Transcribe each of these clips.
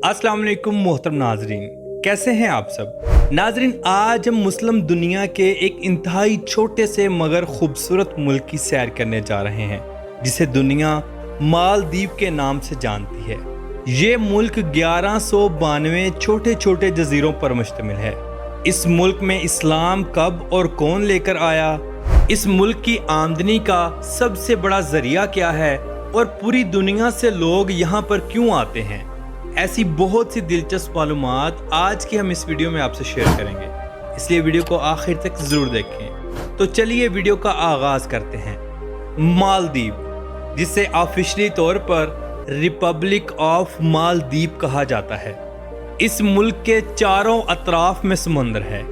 अस्सलाम वालेकुम मोहतरम नाजरीन, कैसे हैं आप सब। नाजरीन, आज हम मुस्लिम दुनिया के एक इंतहाई छोटे से मगर खूबसूरत मुल्क की सैर करने जा रहे हैं जिसे दुनिया मालदीव के नाम से जानती है। ये मुल्क 1192 छोटे छोटे जजीरों पर मुश्तमिल है। इस मुल्क में इस्लाम कब और कौन लेकर आया, इस मुल्क की आमदनी का सबसे बड़ा जरिया क्या है और पूरी दुनिया से लोग यहाँ पर क्यों आते हैं, ऐसी बहुत सी दिलचस्प मालूमात आज की हम इस वीडियो में आपसे शेयर करेंगे, इसलिए वीडियो को आखिर तक ज़रूर देखें। तो चलिए वीडियो का आगाज़ करते हैं। मालदीव, जिसे ऑफिशियली तौर पर रिपब्लिक ऑफ मालदीव कहा जाता है, इस मुल्क के चारों अतराफ में समंदर है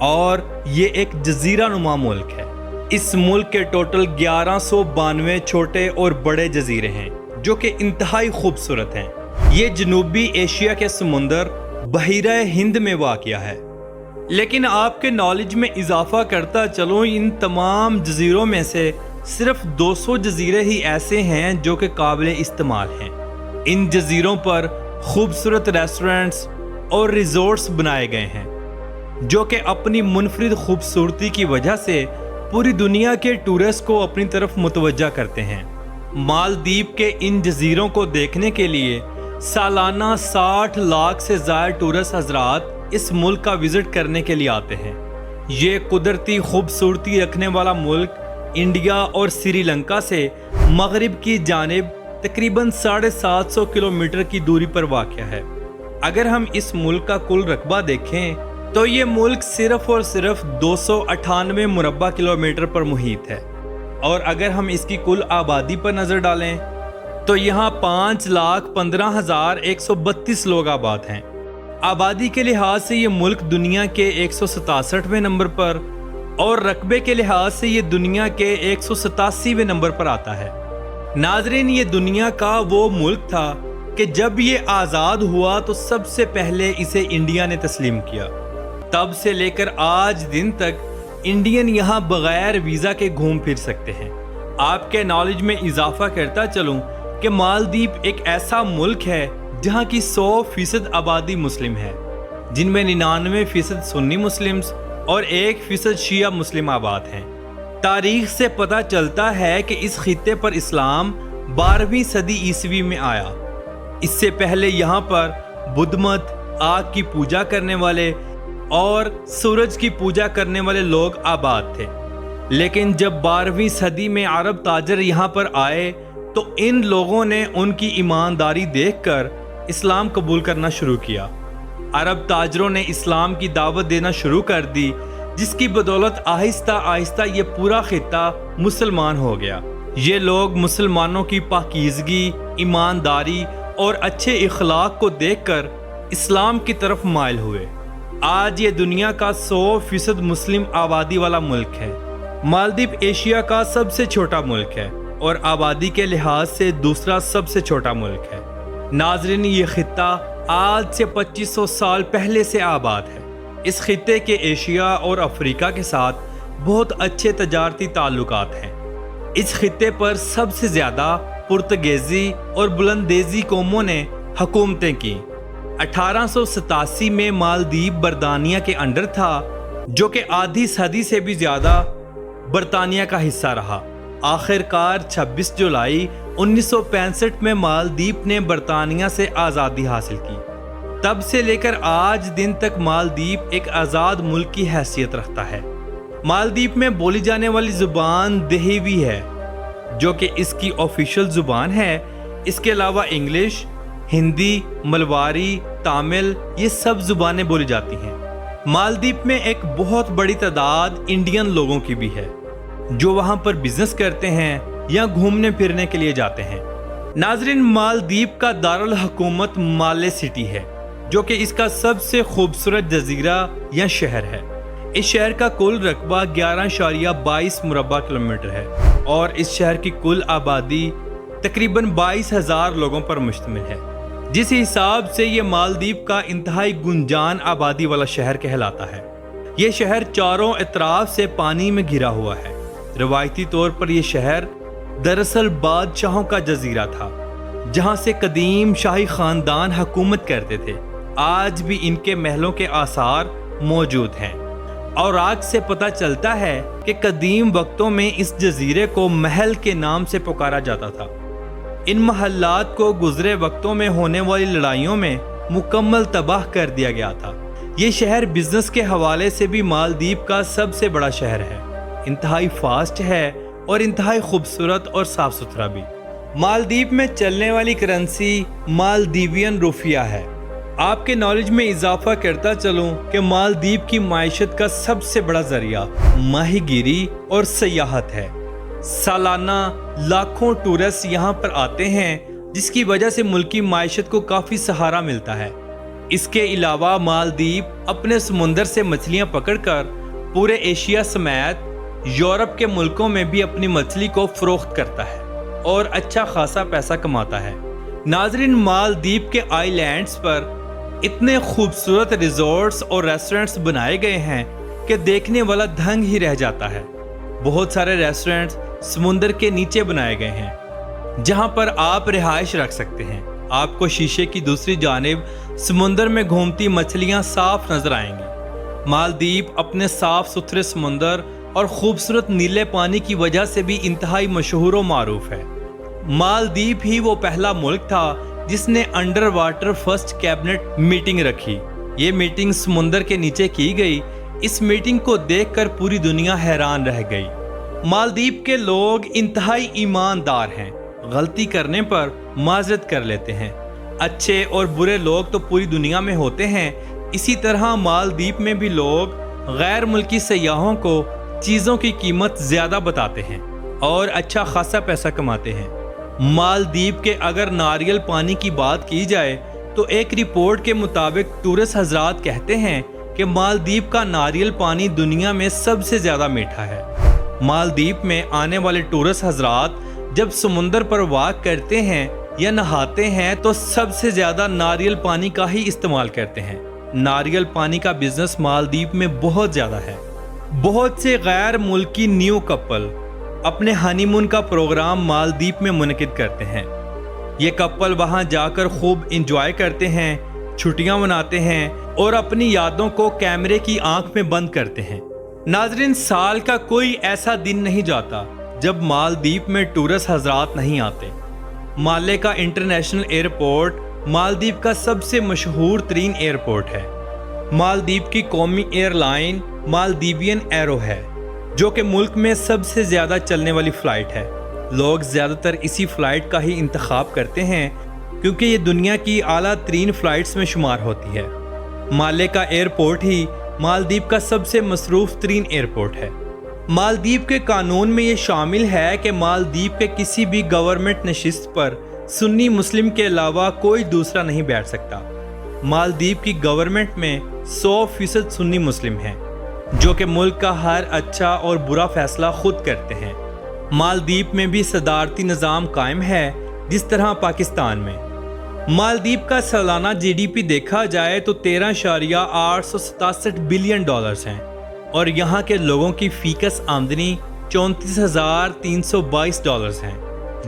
और ये एक जजीरा नुमा मुल्क है। इस मुल्क के टोटल 1192 छोटे और बड़े जजीरे हैं जो कि इंतहाई खूबसूरत हैं। ये जनूबी एशिया के समुंदर बहिरा हिंद में वाक़या है। लेकिन आपके नॉलेज में इजाफा करता चलो, इन तमाम जजीरों में से सिर्फ 200 जजीरे ही ऐसे हैं जो कि काबिल इस्तेमाल हैं। इन जजीरों पर खूबसूरत रेस्टोरेंट्स और रिजॉर्ट्स बनाए गए हैं जो कि अपनी मुनफरिद खूबसूरती की वजह से पूरी दुनिया के टूरिस्ट को अपनी तरफ मुतवज्जा करते हैं। मालदीव के इन जजीरों को देखने के लिए सालाना 60 लाख से ज़्यादा टूरिस्ट हजरात इस मुल्क का विजिट करने के लिए आते हैं। ये कुदरती खूबसूरती रखने वाला मुल्क इंडिया और श्रीलंका से मगरिब की जानिब तकरीबन 750 किलोमीटर की दूरी पर वाक़या है। अगर हम इस मुल्क का कुल रकबा देखें तो ये मुल्क सिर्फ और सिर्फ 298 मुरब्बा किलोमीटर पर मुहित है, और अगर हम इसकी कुल आबादी पर नज़र डालें तो यहाँ 5,15,132 लोग आबाद हैं। आबादी के लिहाज से ये मुल्क दुनिया के 167वें नंबर पर और रकबे के लिहाज से ये दुनिया के 187वें नंबर पर आता है। नाजरीन, ये दुनिया का वो मुल्क था कि जब ये आज़ाद हुआ तो सबसे पहले इसे इंडिया ने तस्लीम किया। तब से लेकर आज दिन तक इंडियन यहाँ बगैर वीज़ा के घूम फिर सकते हैं। आपके नॉलेज में इजाफा करता चलूँ कि मालदीव एक ऐसा मुल्क है जहाँ की 100% आबादी मुस्लिम है, जिनमें 99% सुन्नी मुस्लिम्स और 1% शिया मुस्लिम आबाद हैं। तारीख से पता चलता है कि इस खित्ते पर इस्लाम 12वीं सदी ईस्वी में आया। इससे पहले यहाँ पर बुद्ध मत, आग की पूजा करने वाले और सूरज की पूजा करने वाले लोग आबाद थे। लेकिन जब 12वीं सदी में अरब ताजर यहाँ पर आए तो इन लोगों ने उनकी ईमानदारी देखकर इस्लाम कबूल करना शुरू किया। अरब ताजरों ने इस्लाम की दावत देना शुरू कर दी, जिसकी बदौलत आहिस्ता आहिस्ता ये पूरा खित्ता मुसलमान हो गया। ये लोग मुसलमानों की पाकीज़गी, ईमानदारी और अच्छे इखलाक को देखकर इस्लाम की तरफ माइल हुए। आज ये दुनिया का 100% मुस्लिम आबादी वाला मुल्क है। मालदीव एशिया का सबसे छोटा मुल्क है और आबादी के लिहाज से दूसरा सबसे छोटा मुल्क है। नाजरीन, ये खित्ता आज से 2500 साल पहले से आबाद है। इस खित्ते के एशिया और अफ्रीका के साथ बहुत अच्छे तजारती ताल्लुकात हैं। इस खित्ते पर सबसे ज़्यादा पुर्तगेज़ी और बुलंदेज़ी कौमों ने हुकूमतें की। 1887 में मालदीव बरतानिया के अंडर था, जो कि आधी सदी से भी ज़्यादा बरतानिया का हिस्सा रहा। आखिरकार 26 जुलाई 1965 में मालदीव ने बरतानिया से आज़ादी हासिल की। तब से लेकर आज दिन तक मालदीव एक आज़ाद मुल्क की हैसियत रखता है। मालदीव में बोली जाने वाली ज़ुबान देहवी है, जो कि इसकी ऑफिशियल ज़ुबान है। इसके अलावा इंग्लिश, हिंदी, मलवारी, तमिल, ये सब ज़ुबानें बोली जाती हैं। मालदीव में एक बहुत बड़ी तादाद इंडियन लोगों की भी है जो वहाँ पर बिजनेस करते हैं या घूमने फिरने के लिए जाते हैं। नाजरीन, मालदीव का दारुल हुकूमत माले सिटी है, जो कि इसका सबसे खूबसूरत जजीरा या शहर है। इस शहर का कुल रकबा 11.22 मुरब्बा किलोमीटर है और इस शहर की कुल आबादी तकरीबन 22,000 लोगों पर मुश्तमिल है। जिस हिसाब से ये मालदीव का इंतहाई गुंजान आबादी वाला शहर कहलाता है। ये शहर चारों इतराफ से पानी में घिरा हुआ है। रवायती तौर पर यह शहर दरअसल बादशाहों का जजीरा था, جہاں سے قدیم شاہی خاندان حکومت کرتے تھے، آج بھی ان کے محلوں کے آثار موجود ہیں۔ اور آج سے پتہ چلتا ہے کہ قدیم وقتوں میں اس جزیرے کو محل کے نام سے پکارا جاتا تھا۔ ان محلات کو گزرے وقتوں میں ہونے والی لڑائیوں میں مکمل تباہ کر دیا گیا تھا۔ یہ شہر بزنس کے حوالے سے بھی مالدیپ کا سب سے بڑا شہر ہے، انتہائی فاسٹ ہے اور انتہائی خوبصورت اور صاف ستھرا بھی۔ مالدیپ میں چلنے والی کرنسی مالدیوین روپیہ ہے۔ آپ کے نالج میں اضافہ کرتا چلوں کہ مالدیپ کی معیشت کا سب سے بڑا ذریعہ ماہی گیری اور سیاحت ہے۔ سالانہ لاکھوں ٹورسٹ یہاں پر آتے ہیں، جس کی وجہ سے ملکی معیشت کو کافی سہارا ملتا ہے۔ اس کے علاوہ مالدیپ اپنے سمندر سے مچھلیاں پکڑ کر پورے ایشیا سمیت یورپ کے ملکوں میں بھی اپنی مچھلی کو فروخت کرتا ہے اور اچھا خاصا پیسہ کماتا ہے۔ ناظرین، مالدیپ کے آئی لینڈز پر اتنے خوبصورت ریزورٹس اور ریسٹورنٹس بنائے گئے ہیں کہ دیکھنے والا دھنگ ہی رہ جاتا ہے۔ بہت سارے ریسٹورنٹس سمندر کے نیچے بنائے گئے ہیں جہاں پر آپ رہائش رکھ سکتے ہیں۔ آپ کو شیشے کی دوسری جانب سمندر میں گھومتی مچھلیاں صاف نظر آئیں گی۔ مالدیپ اپنے صاف ستھرے سمندر اور خوبصورت نیلے پانی کی وجہ سے بھی انتہائی مشہور و معروف ہے۔ مالدیپ ہی وہ پہلا ملک تھا جس نے under water first cabinet meeting رکھی۔ یہ میٹنگ سمندر کے نیچے کی گئی۔ اس میٹنگ کو دیکھ کر پوری دنیا حیران رہ گئی۔ مالدیپ کے لوگ انتہائی ایماندار ہیں، غلطی کرنے پر معذرت کر لیتے ہیں۔ اچھے اور برے لوگ تو پوری دنیا میں ہوتے ہیں، اسی طرح مالدیپ میں بھی لوگ غیر ملکی سیاحوں کو چیزوں کی قیمت زیادہ بتاتے ہیں اور اچھا خاصا پیسہ کماتے ہیں۔ مالدیپ کے اگر ناریل پانی کی بات کی جائے تو ایک رپورٹ کے مطابق ٹورسٹ حضرات کہتے ہیں کہ مالدیپ کا ناریل پانی دنیا میں سب سے زیادہ میٹھا ہے۔ مالدیپ میں آنے والے ٹورسٹ حضرات جب سمندر پر واک کرتے ہیں یا نہاتے ہیں تو سب سے زیادہ ناریل پانی کا ہی استعمال کرتے ہیں۔ ناریل پانی کا بزنس مالدیپ میں بہت زیادہ ہے۔ بہت سے غیر ملکی نیو کپل اپنے ہنی مون کا پروگرام مالدیپ میں منعقد کرتے ہیں۔ یہ کپل وہاں جا کر خوب انجوائے کرتے ہیں، چھٹیاں مناتے ہیں اور اپنی یادوں کو کیمرے کی آنکھ میں بند کرتے ہیں۔ ناظرین، سال کا کوئی ایسا دن نہیں جاتا جب مالدیپ میں ٹورسٹ حضرات نہیں آتے۔ مالے کا انٹرنیشنل ایئرپورٹ مالدیپ کا سب سے مشہور ترین ایئرپورٹ ہے۔ مالدیپ کی قومی ایئر لائن مالدیوین ایرو ہے، جو کہ ملک میں سب سے زیادہ چلنے والی فلائٹ ہے۔ لوگ زیادہ تر اسی فلائٹ کا ہی انتخاب کرتے ہیں کیونکہ یہ دنیا کی اعلیٰ ترین فلائٹس میں شمار ہوتی ہے۔ مالے کا ایئرپورٹ ہی مالدیپ کا سب سے مصروف ترین ایئرپورٹ ہے۔ مالدیپ کے قانون میں یہ شامل ہے کہ مالدیپ کے کسی بھی گورنمنٹ نشست پر سنی مسلم کے علاوہ کوئی دوسرا نہیں بیٹھ سکتا۔ مالدیپ کی گورنمنٹ میں 100% سنی مسلم ہیں، جو کہ ملک کا ہر اچھا اور برا فیصلہ خود کرتے ہیں۔ مالدیپ میں بھی صدارتی نظام قائم ہے جس طرح پاکستان میں۔ مالدیپ کا سالانہ جی ڈی پی دیکھا جائے تو 13.867 بلین ڈالرز ہیں اور یہاں کے لوگوں کی فیکس آمدنی 34,322 ڈالرز ہیں۔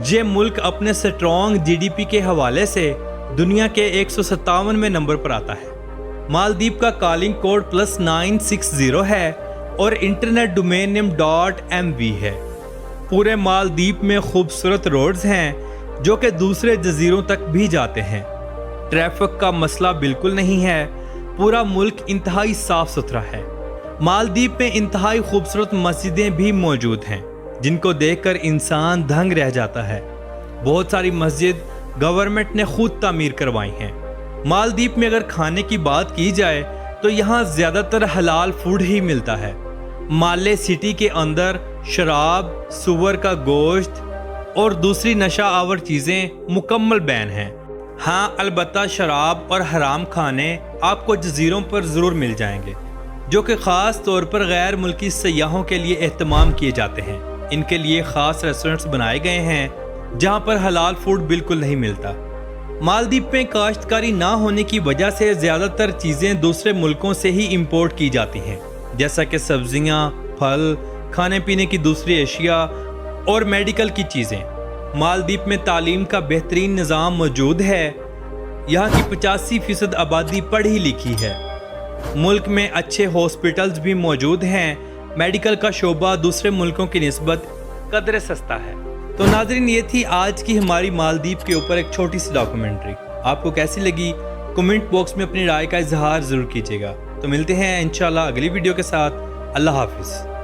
یہ ملک اپنے سٹرونگ جی ڈی پی کے حوالے سے دنیا کے 157ویں نمبر پر آتا ہے۔ مالدیپ کا کالنگ کوڈ +960 ہے اور انٹرنیٹ ڈومین نیم .mv ہے۔ پورے مالدیپ میں خوبصورت روڈز ہیں جو کہ دوسرے جزیروں تک بھی جاتے ہیں۔ ٹریفک کا مسئلہ بالکل نہیں ہے۔ پورا ملک انتہائی صاف ستھرا ہے۔ مالدیپ میں انتہائی خوبصورت مسجدیں بھی موجود ہیں جن کو دیکھ کر انسان دھنگ رہ جاتا ہے۔ بہت ساری مسجد گورنمنٹ نے خود تعمیر کروائی ہیں۔ مالدیپ میں اگر کھانے کی بات کی جائے تو یہاں زیادہ تر حلال فوڈ ہی ملتا ہے۔ مالے سٹی کے اندر شراب، سور کا گوشت اور دوسری نشہ آور چیزیں مکمل بین ہیں۔ ہاں، البتہ شراب اور حرام کھانے آپ کو جزیروں پر ضرور مل جائیں گے، جو کہ خاص طور پر غیر ملکی سیاحوں کے لیے اہتمام کیے جاتے ہیں۔ ان کے لیے خاص ریسٹورنٹس بنائے گئے ہیں جہاں پر حلال فوڈ بالکل نہیں ملتا۔ مالدیپ میں کاشتکاری نہ ہونے کی وجہ سے زیادہ تر چیزیں دوسرے ملکوں سے ہی امپورٹ کی جاتی ہیں، جیسا کہ سبزیاں، پھل، کھانے پینے کی دوسری اشیاء اور میڈیکل کی چیزیں۔ मालदीव में तालीम का बेहतरीन निज़ाम मौजूद है। यहाँ की 85% आबादी पढ़ी लिखी है। मुल्क में अच्छे हॉस्पिटल्स भी मौजूद हैं। मेडिकल का शोबा दूसरे मुल्कों की निस्बत कदर सस्ता है। तो नाज़रीन, ये थी आज की हमारी मालदीव के ऊपर एक छोटी सी डॉक्यूमेंट्री। आपको कैसी लगी कमेंट बॉक्स में अपनी राय का इजहार ज़रूर कीजिएगा। तो मिलते हैं इंशाल्लाह अगली वीडियो के साथ। अल्लाह हाफिज़।